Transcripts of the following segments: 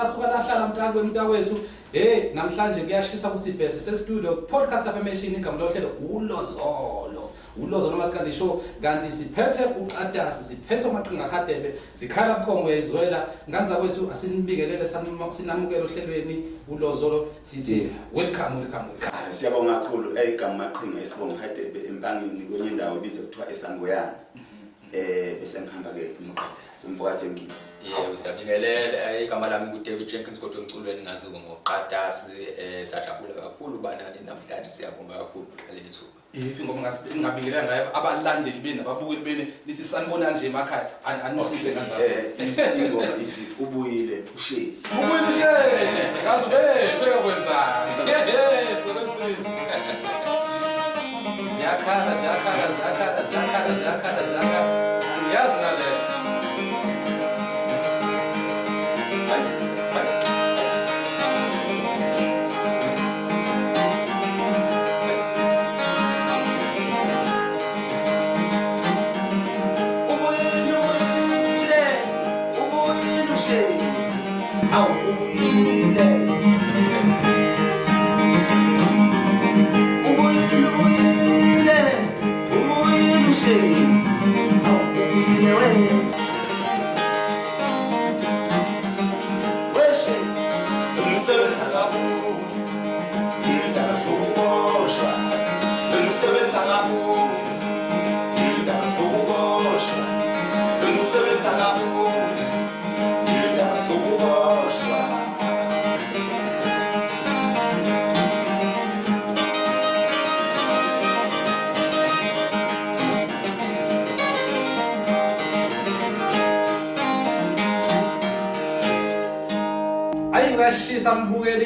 Suka mntaka wethu namhlanje kuyashisa ukuthi ibhesi sestudio podcast affirmation igama lohlelo Lozolo Maskandi Show kanti siphethe uQadasi siphethe Maqhinga Hadebe sikhala bukhongo uyayizwela nganza kwethu asinibingelele sinamukele ohlelweni Lozolo sithi welcome. Siyabonga kakhulu igama Maqhinga esibonga Hadebe empangini kwenye indawo ibize kuthiwa eSangoyana bese ngihamba ke simfoka Jenkins. Yebo siyabingelela igama lami nguDavid Jenkins kodwa emculweni ngazi ngoQadasi sajabula kakhulu banani namhlanje siyabonga kakhulu ngaleli thuba. Ingoma ngathi ngingabingelela ngayo abalandeli beni ababukeli beni lithi sanibona nje emakhaya anisile kanjalo. Ingoma ithi ubuyile ushezi. Ubuyile ushezi. Ngazi beka kwenzani. So lesizwe. Ziyakhala. Yazi ngale.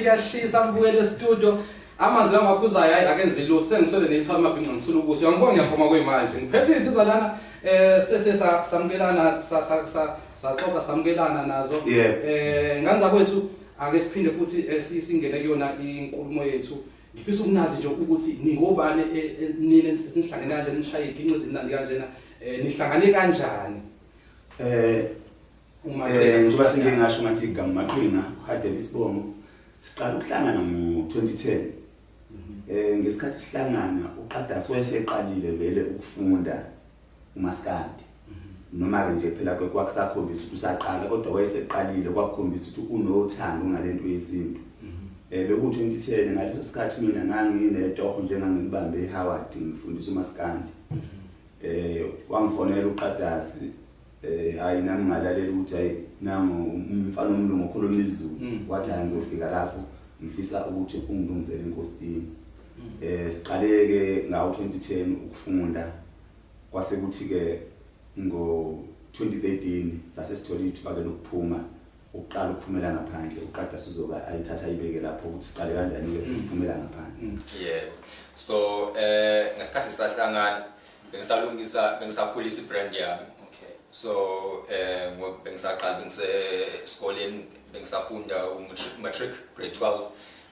Kuyashisa mbukeli studio amazi la ngaphuzayo hayi akenze lutho sengiswele nethwa amabhinqa ngisulukuso uyangibona ngiyavuma kwemanje ngiphethe insizwa lana sese samkelana saxoxa samkelana nazo nganza kwethu ake siphinde futhi singene kuyona inkulumo yethu ngifisa ukunazi nje ukuthi ningobani nina sinihlangene kanje nishaye iginqi ezinandi kanjena nihlangane kanjani njengoba sengingasho ngathi igama Maqhinga Hadebe isibongo siqala ukuhlangana ngo-2010 ngesikhathi sihlangana uQadasi wayeseqalile vele ukufunda uMaskandi noma nje phela kwakusakhombisa ukuthi usaqala kodwa wayeseqalile kwakukhombisa ukuthi unothando ngalento yesintu beku-2010 ngaleso sikhathi mina nganginetoho njengangibambe eHoward ngifundisa uMaskandi wangifonela uQadasi hayi nami ngalalela ukuthi hayi nami umfana omlungu okhuluma isiZulu wathi ngizofika lapho ngifisa ukuthi ungilungisele inkosini siqaleke ngawo-2010 ukufunda kwase kuthi ke ngo-2013 sasesithole ithuba lokuphuma uqala ukuphumela ngaphandle uQadasi uzoba ayithatha ayibeke lapho ukuthi siqale kanjani ke sesiphumela ngaphandle. Yebo so ngesikhathi sihlangana bengisakhulisa ibrand yami. So bengisaqala bengisesikoleni bengisafunda matric grade 12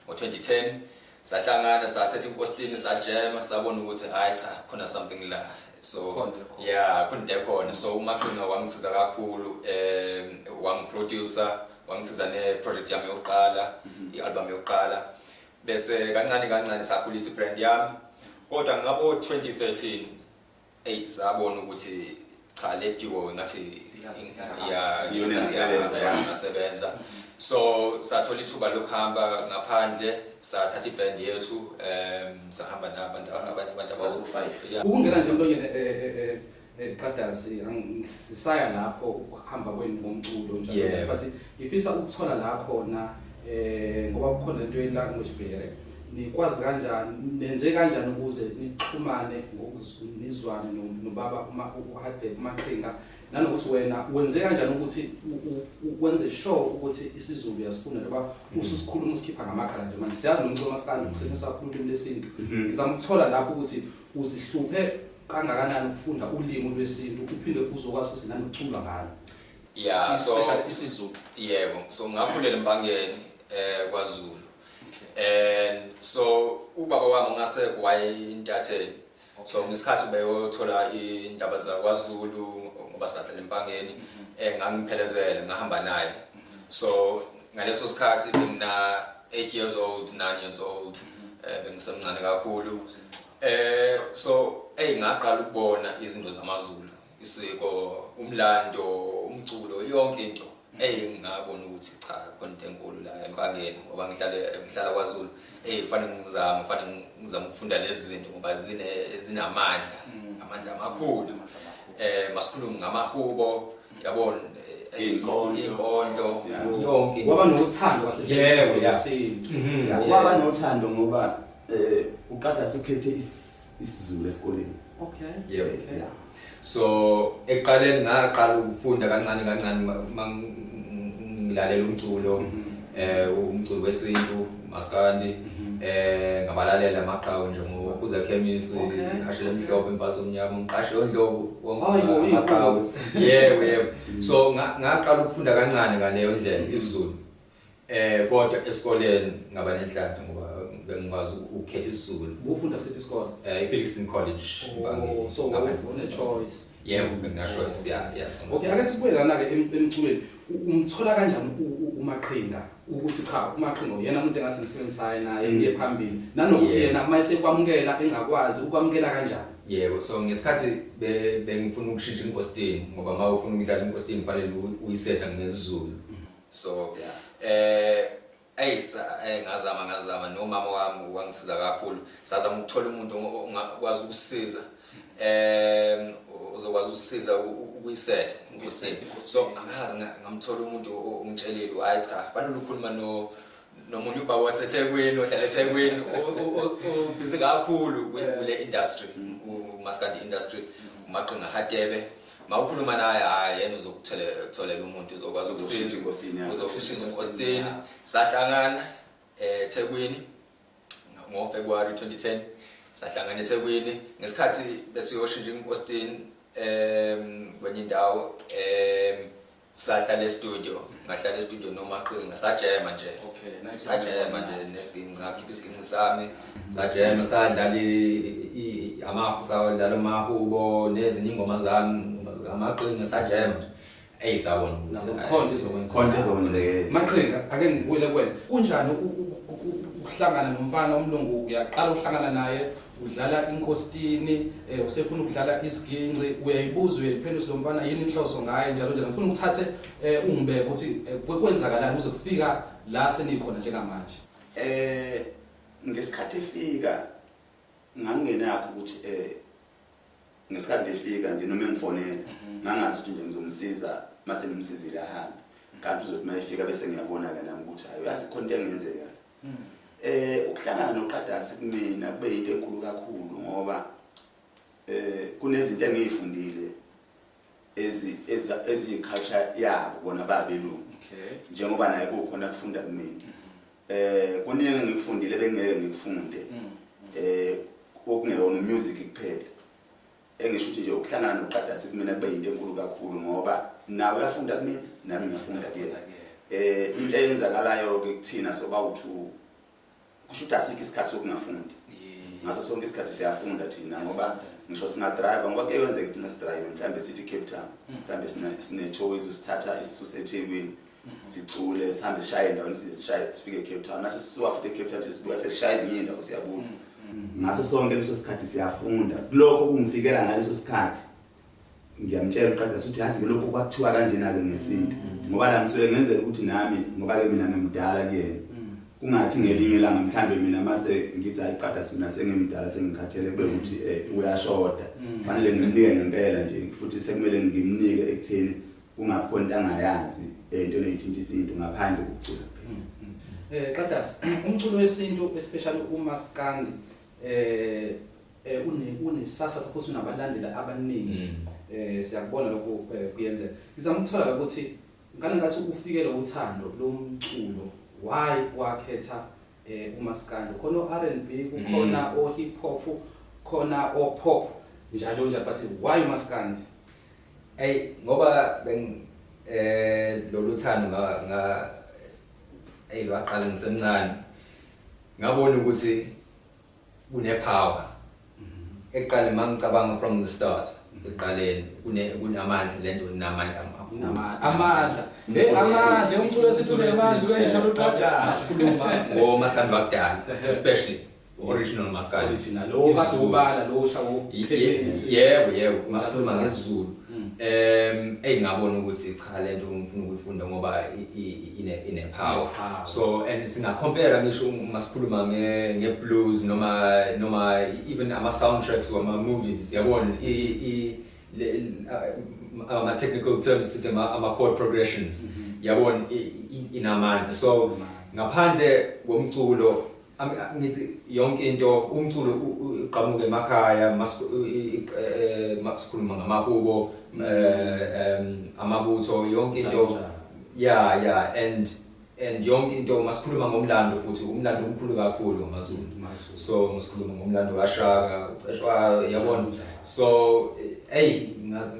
ngo-2010 sahlangana sasethe inkostini sajema sabona ukuthi hayi cha khona something la so khona khona so uMaqhinga wangisiza kakhulu wangiproducer wangisiza ne-project yami yokuqala i-album yokuqala bese kancane sakhulisa ibrand yami kodwa ngabo 2013 sabona ukuthi cha le duo ngathi iyasebenza so sathola ithuba lokuhamba ngaphandle sathatha iband yethu sahamba nabantu abawu5 ukungena nje mlonyeni Qadasi angisaya lapho ukuhamba kwenu ngomculo njalo but ngifisa ukuthola la khona ngoba kukhona into ye-language barrier nikwazi kanjani nenze kanjani ukuze nixhumane nizwane nobaba Maqhinga nanokuthi wena wenze kanjani ukuthi wenze sure ukuthi isiZulu uyasifunda ngoba ususikhuluma usikhipha ngamakhala nje manje siyazi nomculo Maskandi ukusebenzisa kakhulu ulimi lesintu ngizama ukuthola lapho ukuthi uzihluphe kangakanani ukufunda ulimi lwesintu uphinde uzokwazi ukuthi nani ucula ngalo yeah so especially isiZulu yebo so ngakhulela eMpangeni kwaZulu and so ubaba wami ngasekho wayeintatheli so ngesikhathi ubeyothola indaba zakwaZulu ngoba sahlala eMpangeni ngangiphelezela ngahamba naye so ngaleso sikhathi mina 8 years old 9 years old bengisemncane kakhulu so ngaqala ukubona izinto zamaZulu isiko umlando umculo yonke into ngabona ukuthi cha konke enkulu la eMpangeni ngoba ngihlala kwaZulu kufanele ngizame ukufunda lezi zinto ngoba zinamandla amandla amakhulu masikhuluma ngamahubo yabona inkondlo yonke waba nothando kahle lesintu waba nothando ngoba uqada sukhethe isiZulu esikoleni okay yebo so eqaleni ngaqala ukufunda kancane ngilalela umculo umculo wesintu Maskandi ngabalalela amaqhawe nje ngokuza chemist ashela emhlophe emfazi omnyama ngiqashe ondlovu wonke amaqhawe yebo so ngaqala ukufunda kancane ngaleyo ndlela isiZulu kodwa esikoleni ngaba nenhlanhla ngoba bengikwazi ukukhetha isiZulu ufunda kusiphi isikole Felixton College so ngaba choice yebo ngina choice yeah okay ake sibuye lana ke emculweni umthola kanjani uMaqhinga ukuthi cha uMaqhinga uyena umuntu engase ngisebenzisayo naye ngiye phambili nanokuthi yena mayise kwamukela engakwazi ukwamukela kanjani yebo so ngesikhathi bengifuna ukushintsha inkostini ngoba uma ufuna ukudlala inkostini kufanele uyisetha ngesiZulu so ngazama nomama wami wangisiza kakhulu sazama ukuthola umuntu ongakwazi ukusiza uzokwazi ukusiza ukuyisetha inkostini so angazi ngamthola umuntu ongitshelile hayi cha fanele ukukhuluma nomuntu ubaba waseThekwini ohlala eThekwini obhizi kakhulu kule industry Maskandi industry uMaqhinga Hadebe mawukhuluma naye yena uzokutholela umuntu uzokwazi ukusiza uzoshintsha inkostini sahlangana eThekwini ngoFebruary 2010 sahlangana eThekwini ngesikhathi besiyoshintsha inkostini kwenye indawo sahlala estudio ngahlala estudio noMaqhinga sajema nje okay nice sajema nje nesinqi ngakhipha isinqi sami sajema sadlala amadlala amahubo nezinye ingoma zami aMaqhinga sajema sawona ukuthi khonto izokwenza Maqhinga ake ngibuyele kuwena kunjani ukuhlangana nomfana omlungu uyaqala ukuhlangana naye udlala inkostini usefuna ukudlala isiginci uyayibuza uyayiphendula lo mfana yini inhloso ngaye njalo ngifuna ukuthathe ungibeke ukuthi kwenzakalani uze kufika la senikhona njengamanje ngesikhathi efika ngangenakho ukuthi ngesikhathi efika nje noma engifonela ngangazi ukuthi nje ngizomsiza mase ngimsizile ahambe kanti uzothi mayefika bese ngiyabona ke nami ukuthi hayi uyazi khona into engenzeka ukuhlangana noQadasi kumina kube into enkulu kakhulu ngoba kunezinto engiyifundile ezi-culture yabo bona babelungu njengoba naye kukhona kufunda kumina kuningi ngikufundile bengeke ngikufunde okungeyona music kuphela engisho ukuthi nje ukuhlangana noQadasi kumina kube into enkulu kakhulu ngoba nawe uyafunda kumina nami ngiyafunda kuyena into eyenzakalayo ke kuthina sobawuthu kusho ukuthi asikho isikhathi sokungafundi ngaso sonke isikhathi siyafunda thina ngoba ngisho singa drive ngoba kuyenzeka ukuthi nasidrive mhlambe sithi Cape Town mhlambe sine choice usithatha isisuse eThekwini sicule sihambe sishaye endaweni sifike Cape Town mase sisuka futhi eCape Town sisibuya sesishaye ezinye indawo siyabuya ngaso sonke leso sikhathi siyafunda lokho kungifikela ngaleso sikhathi ngiyamtshela uQadasi ukuthi yazi lokho kwakuthiwa kanjena ke ngesinto ngoba la ngisuke ngenzela ukuthi nami ngoba ke mina ngimdala kuyena kungathi ngelinye ilanga mhlambe mina mase ngithi ayiQadasi mina sengimdala sengikhathele kube ukuthi uyashoda fanele ngimnike ngempela nje futhi sekumele ngimnike ekutheni kungakhona into angayazi into eyithinta isinto ngaphandle kokucula Qadasi umculo wesintu especially uMaskandi unesasa sakho unabalandeli abaningi siyakubona lokho kuyenzeka ngizama ukuthola ukuthi ngane ngathi ufikele uthando lomculo why wakhetha uMaskandi khona R&B kukhona o hip hop khona o pop njalo nje but why uMaskandi ngoba lolu thando lwaqala ngisemncane ngabona ukuthi kunepower eqale mangicabanga from the start eqaleni kunamandla lento namandla amandla amandla umculo wesithulela amandla uyayishalo Qadasi sikhuluma ngoMaskandi wakudala especially original Maskandi original lo kadubala lo shawo yebo masikhuluma ngesiZulu ngabona ukuthi cha lento ngifuna ukuyifunda ngoba ine power so and singa compare ngisho masikhuluma ngeblues noma even ama soundtracks wama movies yabona ama technical terms sithi ama chord progressions yabona inamandla so ngaphandle komculo ngithi yonke into umculo uqhamuke emakhaya masikhuluma ngamakubo amabutho yonke into and yonke into masikhuluma ngomlando futhi umlando omkhulu kakhulu ngamaZulu so masikhuluma ngomlando kaShaka uceshwa yabona so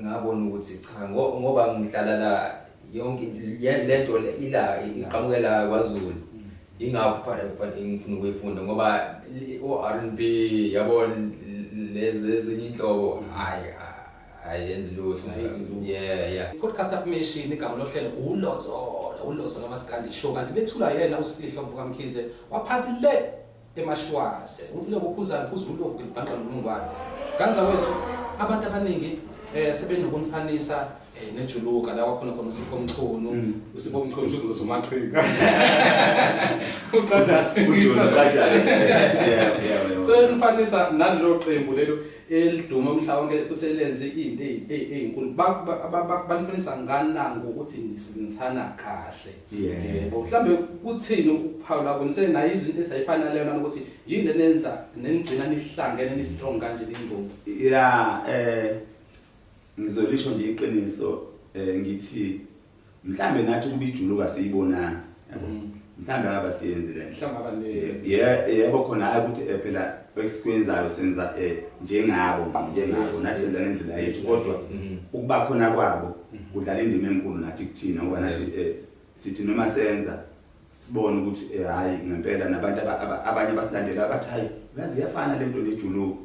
ngabona ukuthi cha ngoba ngihlala la yonke lento ila iqhamukela kwaZulu ingapha ngifuna ukuyifunda ngoba o-R&B yabona lezi ezinye inhlobo ayenzi lutho podcast affirmation igama lohlelo uLozolo Maskandi Show kanti bethula yena uSihlo Mvukamkhize waphathi le emashwase ufike ukuphuza ulovu libhanqa nomngwane kanza wethu abantu abaningi sebenokumfanisa nejuluka la kwakhona uSipho Mchunu uSipho Mchunu uZozo Maqhinga uQadasi so umfanisa nalelo qembu lelo eliduma mhlawonke futhi lenze into ezinkulu banifanisa ngani ngokuthi nisebenzisana kahle yebo mhlambe kuthini ukuphawula konse nayo izinto ezayifana leyo nanokuthi yini lenza nenigcina nihlangene ni strong kanje ingoma ngizolisho nje iqiniso ngithi mhlambe nathi kubijuluka siyibonana yabo mhlambe ngaba siyenzile mhlambe abanezi yebo khona ukuthi phela esikwenzayo senza njengabo nathi senza ngendlela yethu kodwa ukuba khona kwabo kudlala indima enkulu nathi kuthina ngoba nathi sithi noma senza sibone ukuthi hayi ngempela nabantu abanye basilandela abathi hayi yazi yafana lento lejuluko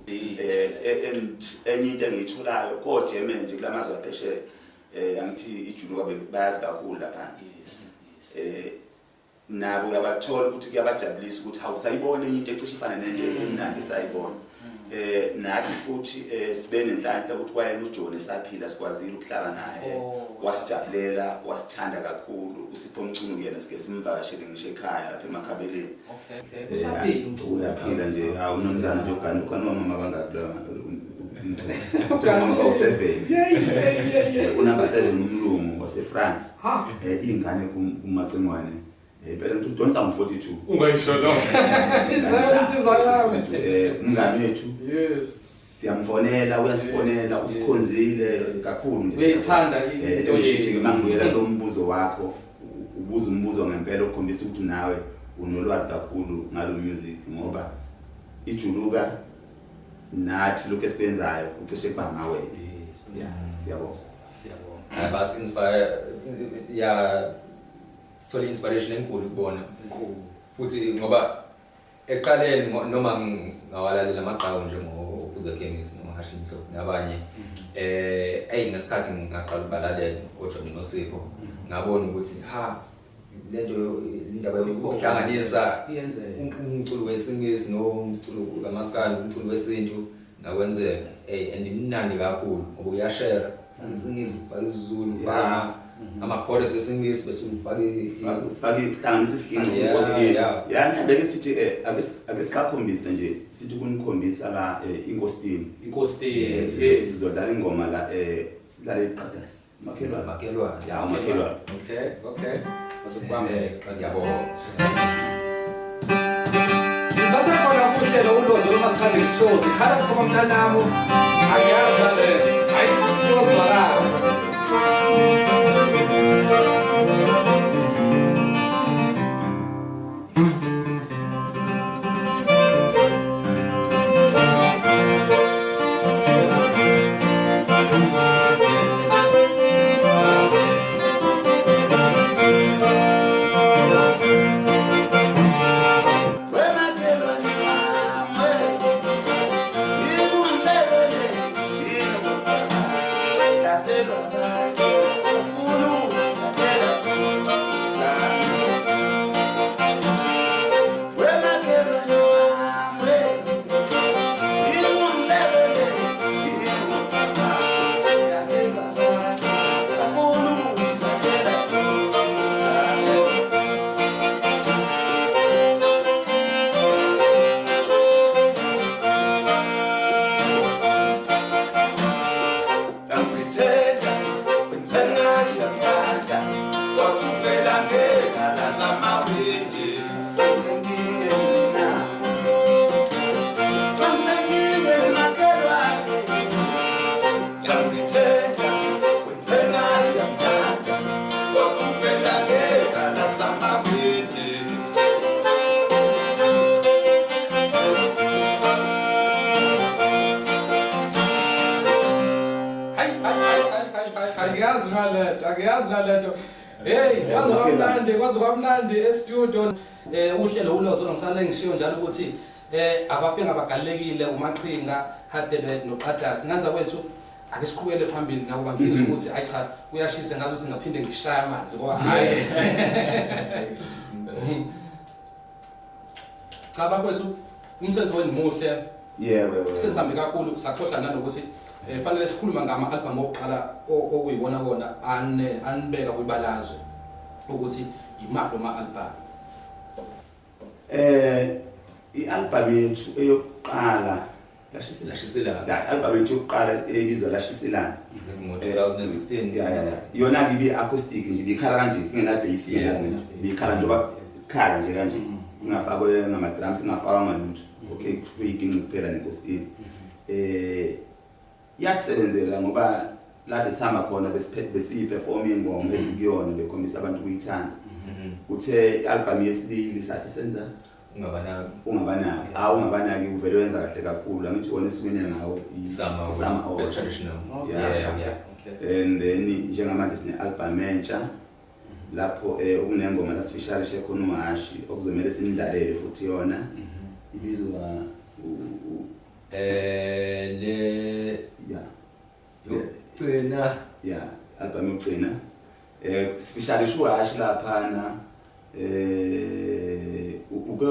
enye into engiyithulayo koJeme nje kulamazwe apheshe angithi ijuluko bayazi kakhulu lapha nabo uyabathola ukuthi kuyabajabulisa ukuthi awusayibona enye into ecishe ifana nento emnandi sayibona nathi futhi sibe nenhlanhla ukuthi kwayena uJohn esaphila sikwazile ukuhlala naye wasijabulela wasithanda kakhulu uSipho Mchunu yena sike simvakashele ngisho ekhaya lapha eMakhabeleni usaphila umculo uyaphila nje awunomzana nje ukhona mama bangaki la u7 unamba 7 umlungu waseFrance ingane kumacingwane phela udonsa ngo42 ungayisho lo izensizwa yami umngane wethu yes siyamfonela uyasifonela usikhonzile kakhulu uyithanda into yethu mangiyela lo mbuzo wakho ubuza umbuzo ngempela ukhombisa ukuthi nawe unolwazi kakhulu ngalo music ngoba ijuluka nathi lokho esibenzayo ucishe kuba ngawe siyabonga bas inspire sithole inspiration enkulu kubona futhi ngoba eqaleni noma ngawalalela amaqhawe nje ngoPhuza Kings noma Hashimhlo nabanye ngesikhathi ngaqala ukubalalela oJohn noSipho ngabona ukuthi lento indaba yokuhlanganisa umculo wesingisi nomculo kaMaskandi umculo wesintu nakwenzeka and imnandi kakhulu ngoba uyashare isingisi ufaka isiZulu ufaka ama-chorus esingisi bese ufake hlanganisa isiginci ukuthi mhlambe ke sithi ake sikakhombise nje sithi kunikhombisa la inkosini sizodlala ingoma la silale iqadasi makhelwane okay Asibambe Yabonga. Sisasekhona kuhlelo uLozolo Maskandi Show sikhala kuphuma mntanami angiyazi ngale hayi uzwakala Akiyazi naleto hey kwazi kwamnandi e-studio uhlelo uLozolo ngisale ngishiyo njalo ukuthi abafika abagalekile uMaqhinga hadebe noQadasi nganza kwethu ake siqhubele phambili nakuba ngizwe ukuthi ayi cha kuyashisa ngazo singaphinde ngishaya amanzi ngoba hayi cha bafethu umsebenzi wenu muhle yebo sisambe kakhulu sakhohlwa nanokuthi fanele sikhuluma ngama-album okuqala okuyibona kona anibeka kwibalazwe ukuthi yimaphi loma-album i-album yethu eyokuqala Lashiselana. la album yethu yokuqala ebizwa Lashiselana ngo-2016 yona ke ibi-acoustic nje ibikhala kanje ingena bass ibikhala nje bakhala nje kanje ingafakwe ngama-drums ingafakwa ngalutho okay kuyinkinga kuphela nenkosini yasebenzela ngoba la sihamba khona besiyiperform ingoma esikuyona bekhombisa abantu ukuyithanda uthe i-album yesibili sasisenza ungabanaki ungabanaki uvele wenza kahle kakhulu angithi wona esiwine ngawo Summer best traditional okay and then njengamanje sine-album entsha lapho okunengoma lasifisharishe khona uMashi okuzomela sinidlalele futhi yona ibizwa yokugcina album yokugcina sifisharishe uHashi laphana uke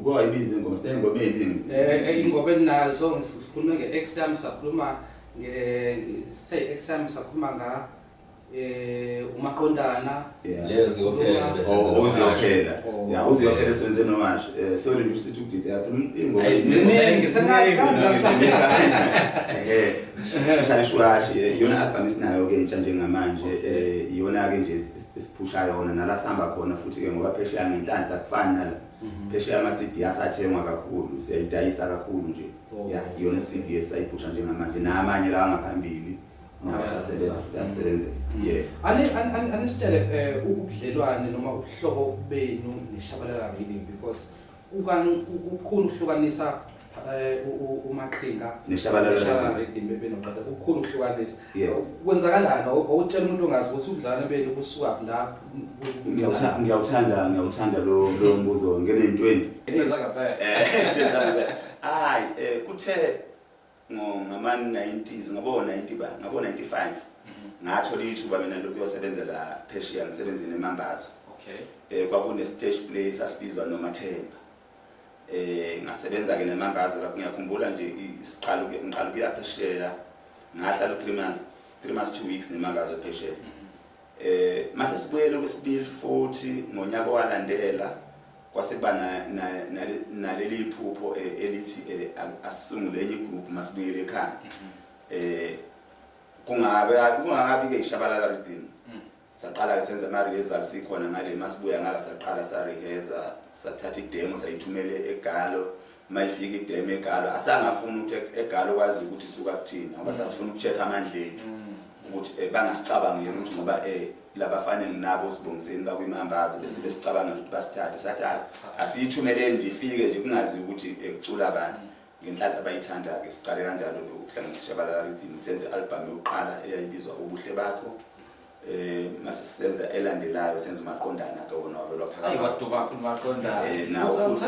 wayibiza ingoma sinengoma eziningi ingoma enazo sikhuluma nge-exam sakhuluma nge-exam sakhuluma nga umaqondana uziyophela senze noMashi sorry nje sithi ukudida ingoma eziningi sishalishuhashi yona album isinayo ke entsha njengamanje iyona ke nje esiphusha yona nala sihamba khona futhi ke ngoba phesheya ngenhlanhla kufana nala phesheya ama-CD asathengwa kakhulu siyayidayisa kakhulu nje iyona i-CD esisayiphusha njengamanje namanye lawa ngaphambili nawo asasebenza futhi asebenzela anisitshele ubudlelwane noma ubuhlobo benu neshabalala reading because ukukhulu ukuhlukanisa uMaqhinga neshabalala reading benoqada ukukhulu ukuhlukanisa kwenzakalana awutshela umuntu ongazi ukuthi ubudlelwane benu busuka lapho ngiyawuthanda lo mbuzo ngene into enza ngaphela hayi kuthe ngama-90s ngabo-95 ngathola ithuba mina lokuyosebenzela phesheya ngisebenzile eMambazo kwakune-stage play sasibizwa noMathemba ngasebenza-ke neMambazo lapho ngiyakhumbula nje ngiqala ukuya phesheya ngahlala 3 months 2 weeks neMambazo phesheya mase sibuyele kwesibili futhi ngonyaka owalandela kwasekuba naleli iphupho elithi asisungule enye igroup masibuyele ekhaya kungakabi ke ishabalala rhythm saqala ke senza ama results ikhona ngale masibuya ngala saqala sa rehearsa sathatha idemo sayithumele eGalo mayifika idemo eGalo asangafuna ukuthi eGalo kwazi ukuthi isuka kuthina ngoba sasifuna ukucheck amandla ethu ukuthi bangasicabangeli ukuthi ngoba labafane nginabo sibongiseni bakwimambazo bese besicabanga ukuthi basithathe sathi asiyithumeleni nje ifike nje kungazi ukuthi kucula abantu ngenhlanhla abayithanda ke siqale kanjalo ukuhlanganisa Shabalala Rhythm senze album yokuqala eyayibizwa ubuhle bakho mase sisenza elandelayo senza umaqondana ke wona wavelwa phakathi ayi waduba khulu maqondana nawo futhi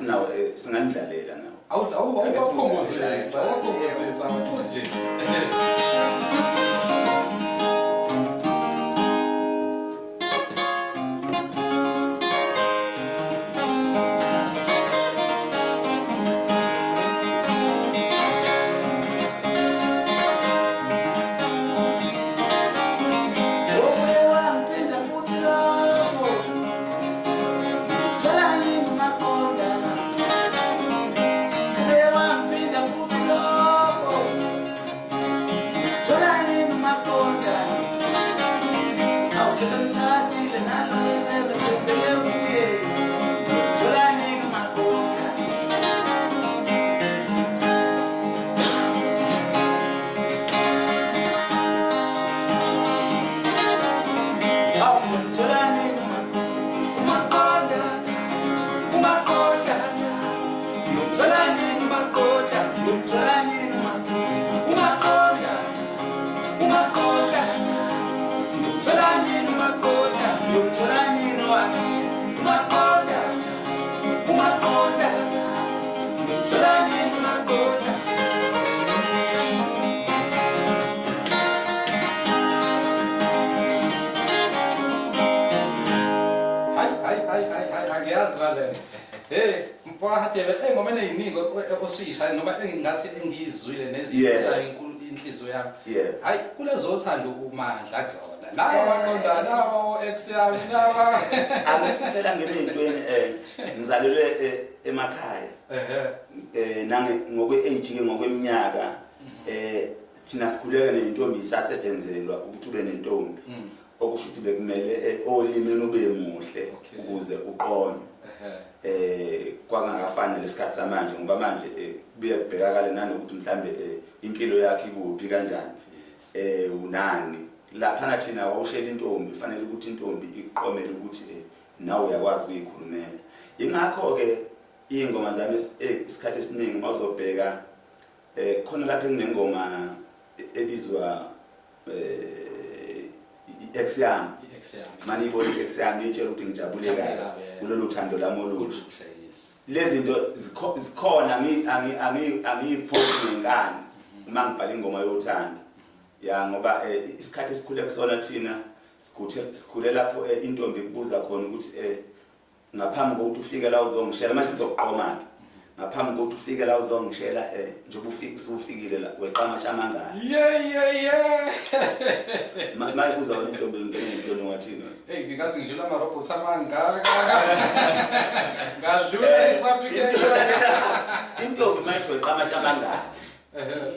nawo singanidlalela nawo awukhongozisa nje ngoba neyiningi osishaya noma engingathi engizwile nezitsha inhliziyo yami hayi kulezothanda ukumandla kuzona nawo waqonda nawo ex yami nawa angathindela ngelentweni ngizalelwe emakhaya nange ngokwe-age ngokweminyaka thina sikhuleka nentombi isasebenzelwa ukuthi ube nentombi okusho ukuthi bekumele olimeni ube muhle ukuze uqonwe kwangakafani lesikhathi samanje ngoba manje kubuye kubhekakala nanokuthi mhlambe impilo yakhe ikuphi kanjani unani lapha nathina wawushela intombi fanele ukuthi intombi iqomele ukuthi nawe uyakwazi ukuyikhulumela ingakho ke ingoma zami isikhathi esiningi mawuzobheka khona lapha nginengoma ebizwa ex yami manje ibona ex yami itshela ukuthi ngijabule kahle kulolu thando lami olusha lezi zinto zikhona angiyiphosi ngengane uma ngibhala ingoma yothando ya ngoba isikhathi esikhule kusona thina sikhule lapho intombi kubuza khona ukuthi ngaphambi kokuthi ufike la uzongishela mase sizoqoma ke ngaphambi kokuthi ufike la uzongishela njengoba usufikile la weqama chamangala mayibuza wena intombi ngene ngintoni wathina ngikazi ngijula ama robots amangaka ngadlula isafike intombi mayithi weqama chamangala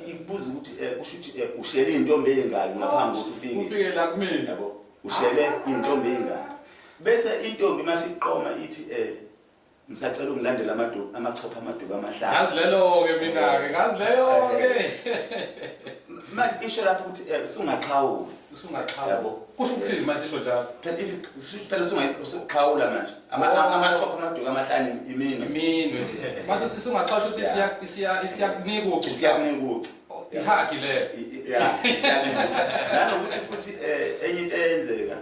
ikubuza ukuthi ushuthi ushele intombi engaki ngaphambi kokuthi ufike la kumina yabo ushele intombi engaki bese intombi masiqoma ithi ngisacela ungilandela amachopha amaduka amahlanu ngazi lelo ke mina ke ngazi leyo ke manje isho lapho ukuthi usungaqhawula yabo kusho ukuthini manje isho njalo phela usungaqhawula manje amachopha amaduka amahlanu iminwe mase sisungaqhawula ukuthi siyakunika uci ihaki le nanokuthi futhi enye into eyenzeka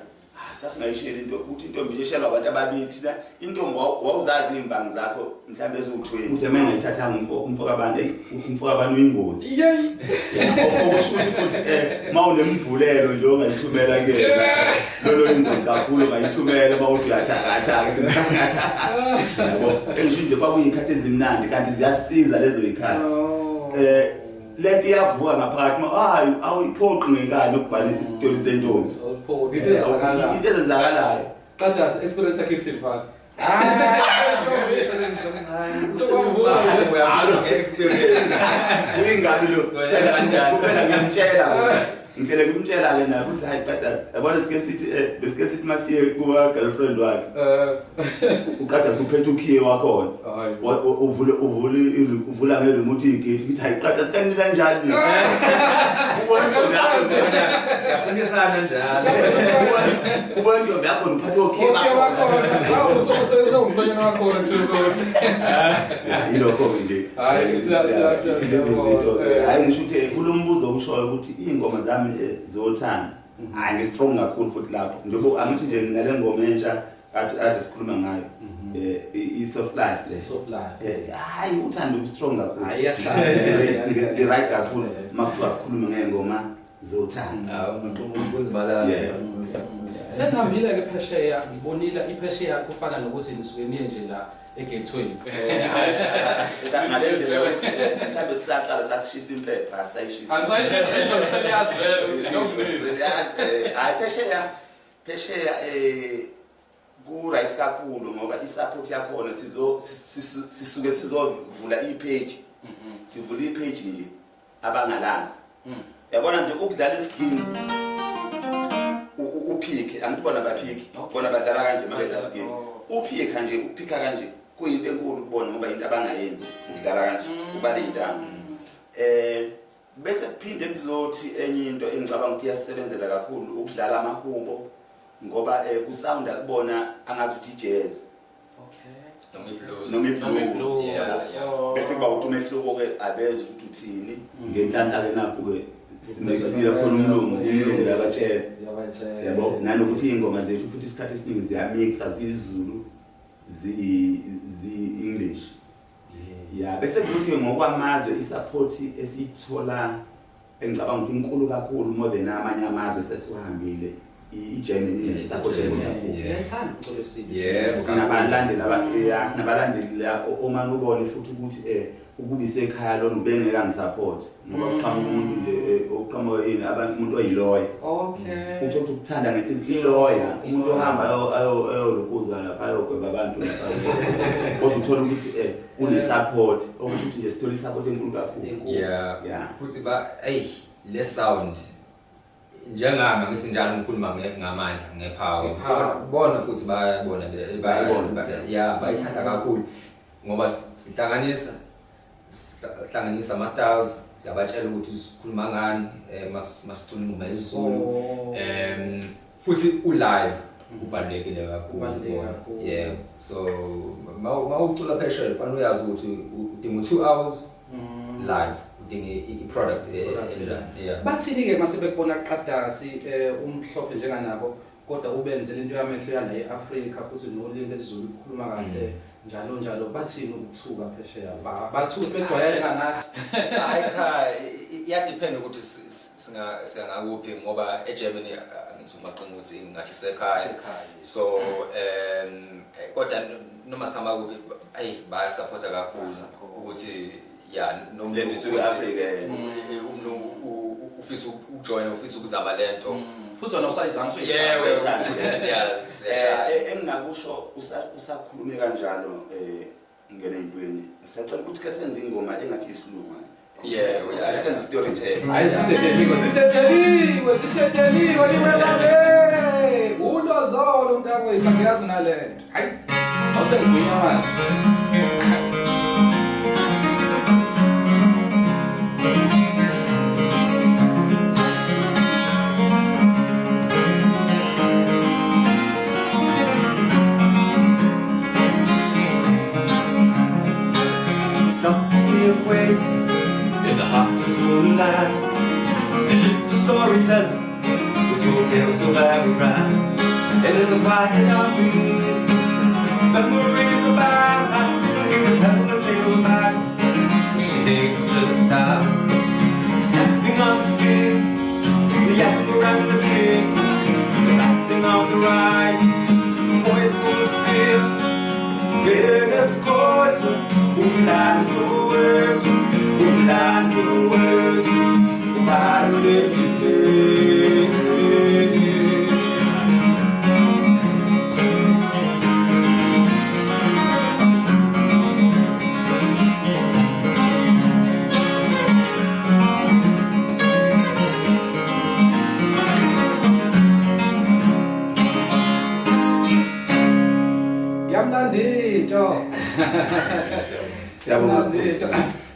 sasingayishela into ukuthi intombi ishelwa abantu ababili thina intombi wawuzazi imbangi zakho mhlambe eziwu20 ukuthi mina ngayithathanga umfoka abantu umfoka abantu uyingozi okusho futhi mawunembulelo nje ongayithumela ke lolo ingozi kakhulu ngayithumela mawuthi uyathakatha ke yabo engisho nje kwakuyikhathi ezimnandi kanti ziyasiza lezo ikhaya lento iyavuka ngaphakathi hayi awuyiphoqi ngekani ukubhala isitori sentombi into ezenzakalayo qada experience yakhe ithini mfana uyingane lo kanjani kuphela ngiyamtshela ngifele kumtshela ke naye ukuthi hayi Qadasi yabona besike sithi masiye kuwa girlfriend wakhe uQadasi uphethe ukhiye wakhona uvula ngeremote igate ukuthi hayi Qadasi kanini kanjani siyafunisana njalo ubona ngakho uphathe ukhiye wakhona awusosebenza umntwana wakho nje ukuthi yilokho nje hayi hayi ngisho ukuthi kulombuzo okushoyo ukuthi ingoma zami zothanda hayi ngistrong kakhulu futhi lapho njengoba angithi nje nale ngoma entsha ade sikhuluma ngayo soft life le soft life hayi uthanda ubustrong kakhulu hayi yahlala the right kakhulu makuthiwa sikhuluma ngengoma zothanda kunzimala senihambile ke phesheya ngibonile iphesheya kufana nokuthi nisuke niye nje la egateway ngalendlela ukuthi mhlawumbe sisaqala sasishisa impepha sayishisa angisayishisa vele hayi phesheya ku right kakhulu ngoba isupport yakhona sisuke sizovula ipage sivula ipage nje abangalazi yabona nje ukudlala isigini uphike angibona baphike bona badlala kanje mabedlala isigini uphika nje uphika kanje kuyinto enkulu ukubona ngoba into abangayenzi ukudlala kanje ubale intamo bese kuphinde kuzothi enye into engicabanga ukuthi iyasebenzela kakhulu ukudlala amahubo ngoba kusound akubona angazi ukuthi jazz noma blues bese kuba ukuthi umehluko ke abeze ukuthi uthini ngenhlanhla ke napho ke sinesile khona umlungu yabatshela yabo nanokuthi ingoma zethu futhi isikhathi esiningi ziyamixa zizulu zi-English bese kuthi ngokwamazwe isupport esithola engicabanga ukuthi inkulu kakhulu more than amanye amazwe sesiwahambile iGermany inesupport enkulu kakhulu ngiyethanda ucolo wesibili yes sinabalandeli uma ngibone futhi ukuthi ukubise ekhaya lona ubengeka ngisupport ngoba uqhamuka umuntu nje oqhamuka yini abantu umuntu oyiloya uthi ukuthanda ngenhliziyo iloya umuntu ohamba ayolokuza lapha ayogweba abantu lapha kodwa uthola ukuthi une support ukuthi nje sithola isupport enkulu kakhulu futhi le sound njengami ngithi njalo ngikhuluma ngamandla ngepower bona futhi bayabona bayithanda kakhulu ngoba sihlanganisa ama styles siyabatshela ukuthi sikhuluma ngani masikhuluma ngoma isiZulu futhi ulive ubalekile kakhulu so mawucula phesheya kufanele uyazi ukuthi udinga 2 hours live udinga i-product bathini ke mase bekubona Qadasi umhlophe njenganabo kodwa ubenzele into yamehlo yana eAfrika futhi nolimi lesiZulu ukukhuluma kahle njalo bathini ukuthuka phesheya bathuka sebejwayeleka nathi hayi cha iyadepend ukuthi singakuphi ngoba eGermany ngithi umaqinga ukuthi ngathi sekhaya so kodwa noma sama kuphi baya supporta kakhulu ukuthi nomlendi suku Africa ufisa ukujoin ufisa ukuzama lento futhi wena usayizama engingakusho usakhulume kanjalo ngene intweni siyacela ukuthi ke senze ingoma engathi isilunga senze storytelling hayi sitheteliwe liwebabe uLozolo mntakwethu angiyazi nale hayi awusengigwinya amanzi in the hot Lozolo land, and the storyteller will tell tales so very grand. And in the quiet of weeks, memories of our life, we can tell the tale of how she digs for the stars, snapping on the spins, the apple and the tins, the rattling of the rides, boys full of fear. Biggest chord, land the words, land the words, why do they keep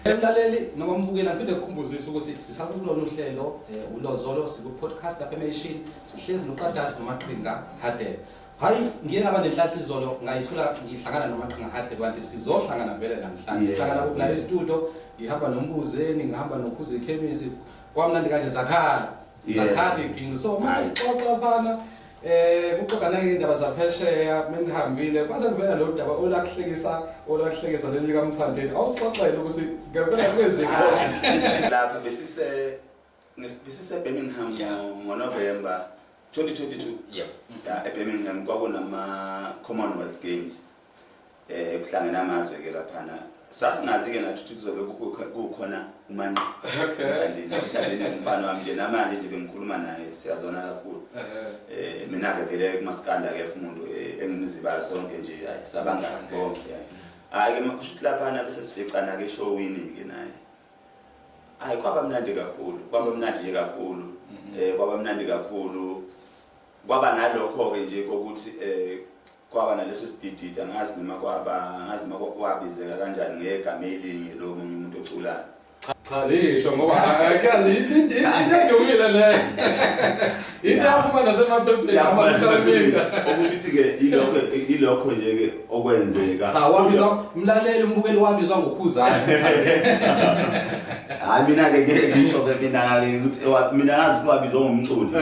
Emlaleli noma mbukela phinde ukukhumbuzisa ukuthi sisakulona uhlelo uLozolo siku podcast affirmation sihlezi noQadasi noMaqhinga Hadel. Hayi ngike ngaba nenhlanhla izolo ngayithola ngihlangana noMaqhinga Hadel kanti sizohlangana vele namhlanje. Sihlangana kuphi studio ngihamba noMbuzeni ngihamba noKhuze ekhemisi kwamnandi kanje zakhala igingi so mase sixoxa phana kuxoxa nangendaba zaphesheya mengihambile kwase kuvela lo daba olakuhlekisa leli lika Mthandeni awusixoxele ukuthi ngempela kwenzekani lapha besise Birmingham ngoNovember 2022 eBirmingham kwakunama Commonwealth Games kuhlangana amazwe ke laphana sasingazi ke nathi kuzobe kukhona umani Mthandeni umfana wami nje namanje nje bengikhuluma naye siyazona kakhulu mina ke vele kuMaskandi akekho umuntu engimzibayo sonke nje sabangani bonke hayi ke kusho laphana bese sificana ke showini ke naye hayi kwaba mnandi kakhulu kwaba nalokho ke nje ukuthi kwaba naleso sididida ngazi noma kwabizeka kanjani ngegama elinye lo umuntu oculayo cha lisho ngoba akazi into ejumile le into yaphuma nasemaphepheni amasaminga ukuthi ke ilokho nje ke okwenzeka cha wabizwa umlaleli umbukeli wabizwa ngoKhuzani hayi mina ke ngisho ke mina ngazi kwabizwa ngomculi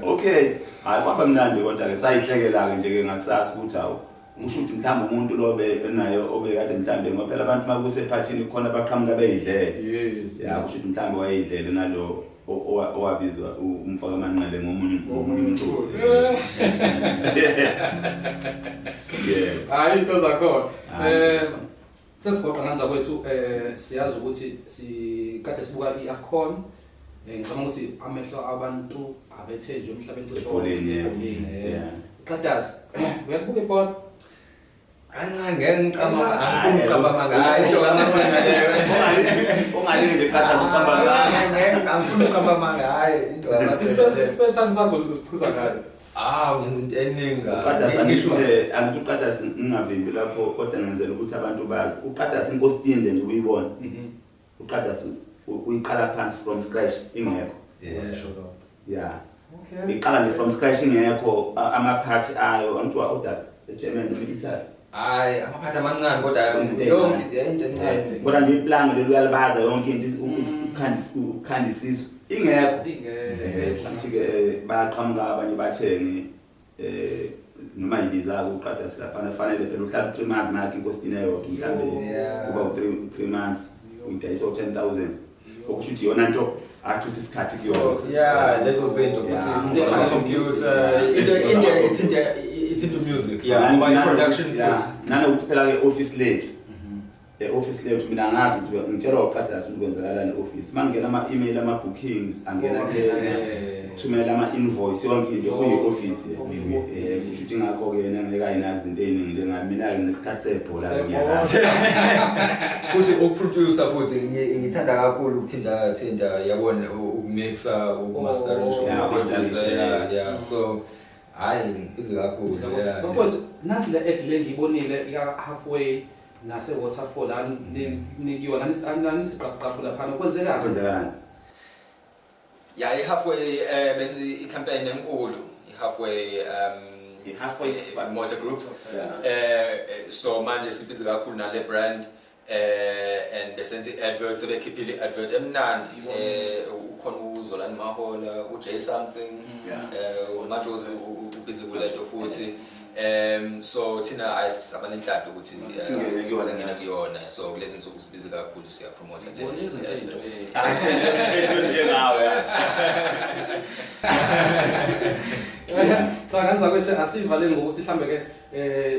okay hayi kwaba mnandi kodwa ke sayihlekela ke nje ke ngakusasa ukuthi awu ngisho ukuthi mhlawumbe umuntu lobe nayo obekade mhlawumbe ngoba phela abantu makuse phathini khona baqhamuka beyidlele yes ya kusho ukuthi mhlawumbe wayidlele nalo owabizwa umfaka amanqele ngomunye umculo hayi into zakhona sesigoqa nganza kwethu siyazi ukuthi sikade sibuka iAfcon ngicabanga ukuthi amehlo abantu abethe nje emhlabeni ebholeni Qadasi uyakubuka ibhola kancane ngicabanga ngayo into kaMaqhinga leyo ongalinde Qadasi uqamba ngifuna ukukamba ngayo into kaMaqhinga isiphetha sakho usichitha ngayo ngenza into eningi Qadasi angithi Qadasi ngingavimbi lapho kodwa ngenzela ukuthi abantu bazi uQadasi inkositinde nje uyibona uQadasi uyiqala phansi from scratch ingekho okay iqala nje from scratch ingekho amaphathi ayo antwa oda eGerman military hayi amaphathi amancane kodwa yonke into encane kodwa ndiplange leli uyalibaza yonke into ukhandisiso ingekho futhi ke bayaqhamuka abanye bathenge noma ibiza uQadasi lapha fanele phela uhlala 3 months nakho inkositini eyodwa mhlambe kuba 3 months uyidayisa 10,000 okusho ukuthi yona into athuthi isikhathi kuyona lezo zinto futhi izindlela computer it's into music my production nanokuthi phela ke office lethu office lethu mina ngazi ukuthi ngitshela uQadasi ukwenzakala ne-office mangena ama-email ama-bookings angena ke thumela ama-invoice yonke into kuyi-office kushuthi ngakho ke yena ngeke ayinazi izinto eziningi njengamina ke nesikhathi sebhola futhi ukuproducer futhi ngithanda kakhulu ukuthinta yabona ukumixa ukumastering so hayi izikakhulu mfowethu nathi le act le ngiyibonile ika halfway nase waterfall nikiwa nanisiqaqaqhu lapha kwenzekani halfway benzi i-campaign enkulu halfway motor group so manje sibiza kakhulu nale brand and besenze adverts sebekhiphile advert emnandi ukhona uZolani Mahola uJ something manje ubiza kuleto futhi so thina ayisabanenhlanhla ukuthi singena kuyona so kulezi insuku sibiza kakhulu siya promote le zinto ngawe cha kanza kwese asivaleni ngokuthi mhlambe ke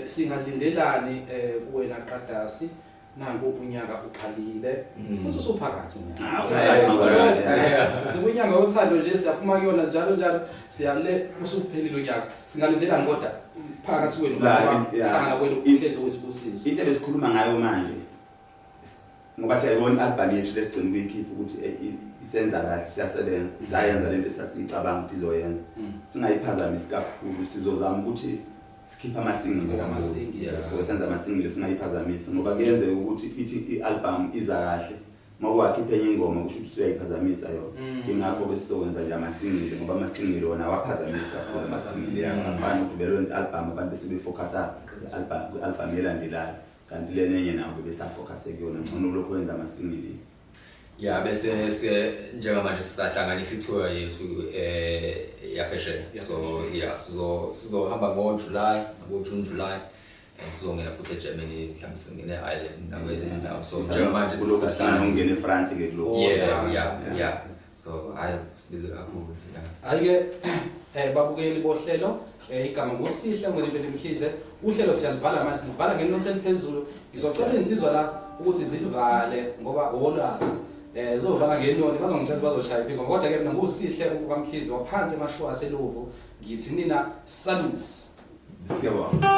singalindelani kuwena Qadasi nangu unyaka uqalile futhi usuphakathi unyaka sikunyanga wothando nje siyaphuma kuyona njalo siyale usuphelile unyaka singalindelani kodwa phakathi kwenu hlangana kwenu ukhethe wesibusiso into esikhuluma ngayo manje ngoba siyayibona album yethu lesigcina kuyikhipha ukuthi isenza kahle siyasebenza isayenza lento esasicabanga ukuthi izoyenza singayiphazamisi kakhulu sizozama ukuthi sikhipha ama-single ama-single, so senza ama-single singayiphazamisi ngoba kuyenzeka ukuthi ithi i-album iza kahle makuwakhipha enye ingoma kusho ukuthi uyayiphazamisa yona ingakho besizokwenza nje ama-single ngoba ama-single wona awaphazamisi kakhulu ama-single afana ukuthi belwenza i-album abantu sebefocusa i-album elandelayo kanti le nenye nabo besafocuse kuyona ngcono lokho wenza ama-single. Yeah, bese njengamanje sisahlanganisa ithuba yethu yaphesheya. So yeah, sizohamba ngo-July, ngo-June, July, and sizongena futhi eGermany, mhlawumbe singene e-Ireland nakwezinye indawo. So njengamanje sisahlanganisa ungena eFrance ke kuloko. Yeah. So sibize kakhulu. Ayike babukeli bohlelo igama nguSihle ngolibele Mkhize. Uhlelo siyalivala manje sivala ngenothi eliphezulu. Ngizocela insizwa la ukuthi zilivale ngoba olwazi zovala ngenoni bazongitshela bazoshaya iphiko kodwa ke mina nguSihle ukaMkhize waphansi emashow aseLuvu ngithi nina salutes. Siyabonga.